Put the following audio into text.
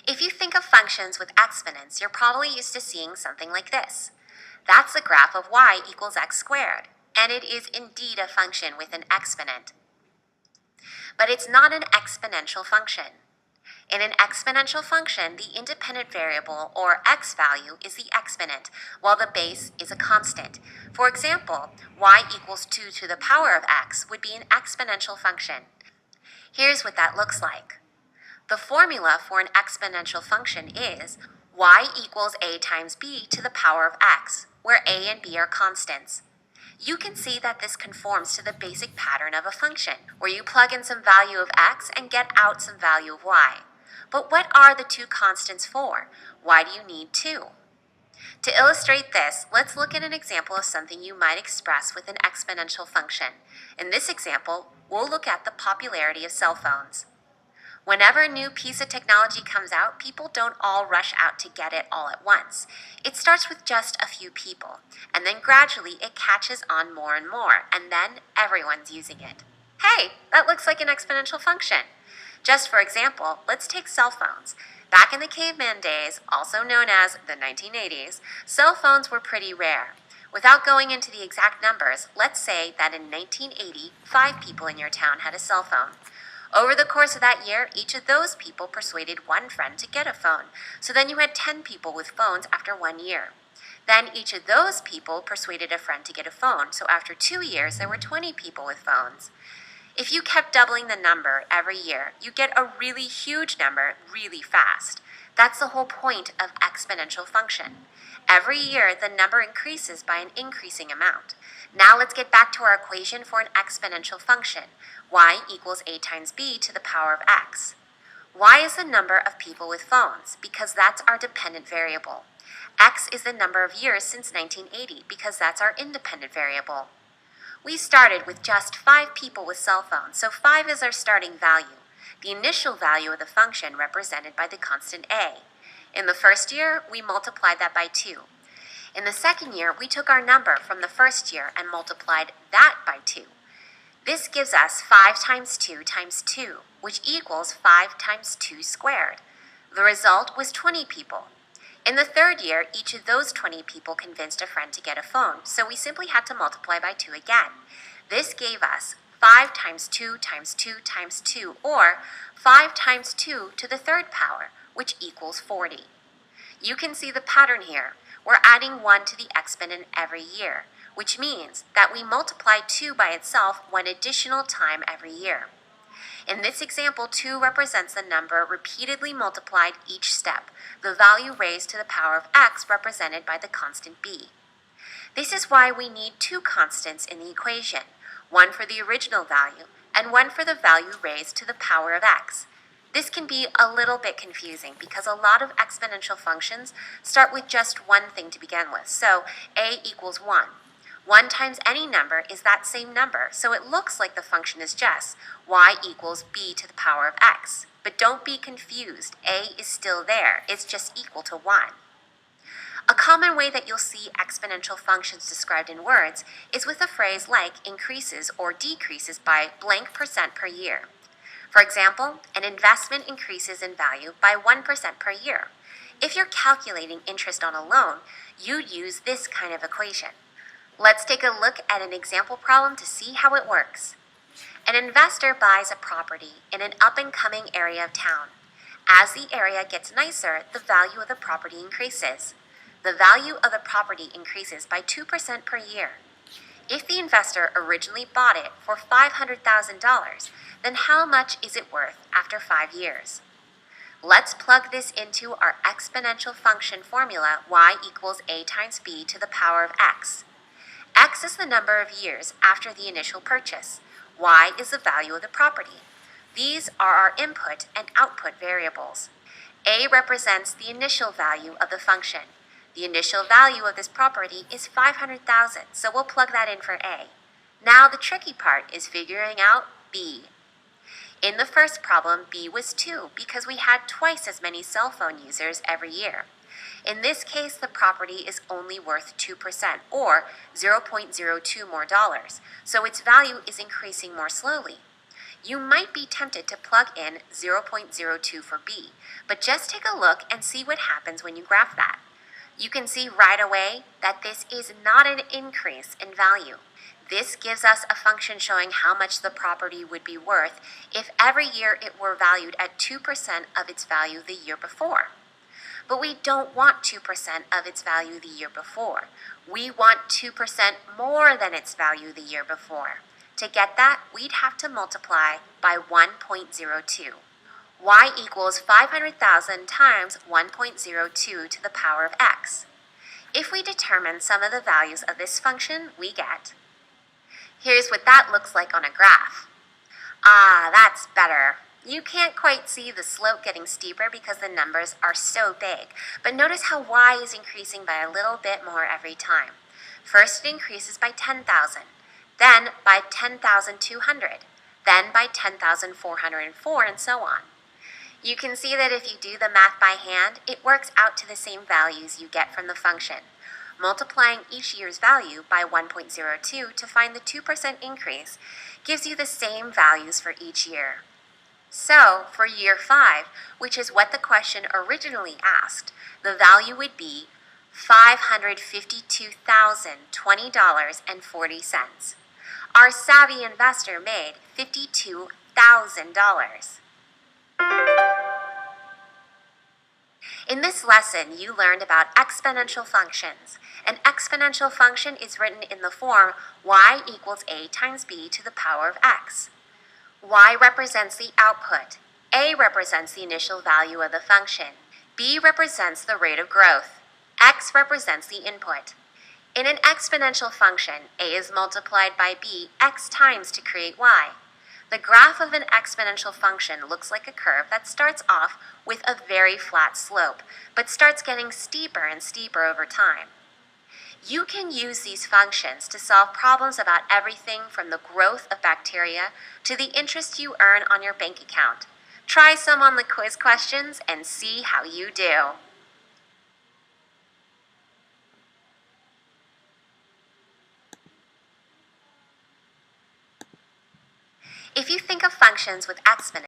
If you think of functions with exponents, you're probably used to seeing something like this. That's the graph of y equals x squared, and it is indeed a function with an exponent. But it's not an exponential function. In an exponential function, the independent variable, or x value, is the exponent, while the base is a constant. For example, y equals 2 to the power of x would be an exponential function. Here's what that looks like. The formula for an exponential function is y equals a times b to the power of x, where a and b are constants. You can see that this conforms to the basic pattern of a function, where you plug in some value of x and get out some value of y. But what are the two constants for? Why do you need two? To illustrate this, let's look at an example of something you might express with an exponential function. In this example, we'll look at the popularity of cell phones. Whenever a new piece of technology comes out, people don't all rush out to get it all at once. It starts with just a few people, and then gradually it catches on more and more, and then everyone's using it. Hey, that looks like an exponential function. Just for example, let's take cell phones. Back in the caveman days, also known as the 1980s, cell phones were pretty rare. Without going into the exact numbers, let's say that in 1980, 5 people in your town had a cell phone. Over the course of that year, each of those people persuaded one friend to get a phone. So then you had 10 people with phones after 1 year. Then each of those people persuaded a friend to get a phone. So after 2 years, there were 20 people with phones. If you kept doubling the number every year, you get a really huge number really fast. That's the whole point of exponential function. Every year, the number increases by an increasing amount. Now let's get back to our equation for an exponential function. Y equals a times b to the power of x. Y is the number of people with phones, because that's our dependent variable. X is the number of years since 1980, because that's our independent variable. We started with just 5 people with cell phones, so 5 is our starting value, the initial value of the function represented by the constant a. In the first year, we multiplied that by 2. In the second year, we took our number from the first year and multiplied that by 2. This gives us 5 times 2 times 2, which equals 5 times 2 squared. The result was 20 people. In the third year, each of those 20 people convinced a friend to get a phone, so we simply had to multiply by 2 again. This gave us 5 times 2 times 2 times 2, or 5 times 2 to the third power, which equals 40. You can see the pattern here. We're adding 1 to the exponent every year, which means that we multiply 2 by itself one additional time every year. In this example, 2 represents the number repeatedly multiplied each step, the value raised to the power of x represented by the constant b. This is why we need 2 constants in the equation, one for the original value and one for the value raised to the power of x. This can be a little bit confusing because a lot of exponential functions start with just one thing to begin with, so a equals 1. 1 times any number is that same number, so it looks like the function is just y equals b to the power of x. But don't be confused, a is still there, it's just equal to 1. A common way that you'll see exponential functions described in words is with a phrase like increases or decreases by blank percent per year. For example, an investment increases in value by 1% per year. If you're calculating interest on a loan, you'd use this kind of equation. Let's take a look at an example problem to see how it works. An investor buys a property in an up-and-coming area of town. As the area gets nicer, the value of the property increases. The value of the property increases by 2% per year. If the investor originally bought it for $500,000, then how much is it worth after 5 years? Let's plug this into our exponential function formula, y equals a times b to the power of x. X is the number of years after the initial purchase. Y is the value of the property. These are our input and output variables. A represents the initial value of the function. The initial value of this property is $500,000, so we'll plug that in for A. Now the tricky part is figuring out B. In the first problem, B was 2 because we had twice as many cell phone users every year. In this case, the property is only worth 2%, or $0.02 more dollars, so its value is increasing more slowly. You might be tempted to plug in 0.02 for b, but just take a look and see what happens when you graph that. You can see right away that this is not an increase in value. This gives us a function showing how much the property would be worth if every year it were valued at 2% of its value the year before. But we don't want 2% of its value the year before. We want 2% more than its value the year before. To get that, we'd have to multiply by 1.02. Y equals 500,000 times 1.02 to the power of x. If we determine some of the values of this function, we get. Here's what that looks like on a graph. Ah, that's better. You can't quite see the slope getting steeper because the numbers are so big, but notice how y is increasing by a little bit more every time. First it increases by 10,000, then by 10,200, then by 10,404, and so on. You can see that if you do the math by hand, it works out to the same values you get from the function. Multiplying each year's value by 1.02 to find the 2% increase gives you the same values for each year. So, for year 5, which is what the question originally asked, the value would be $552,020.40. Our savvy investor made $52,000. In this lesson, you learned about exponential functions. An exponential function is written in the form y equals a times b to the power of x. Y represents the output, a represents the initial value of the function, b represents the rate of growth, x represents the input. In an exponential function, a is multiplied by b x times to create y. The graph of an exponential function looks like a curve that starts off with a very flat slope, but starts getting steeper and steeper over time. You can use these functions to solve problems about everything from the growth of bacteria to the interest you earn on your bank account. Try some on the quiz questions and see how you do. If you think of functions with exponents,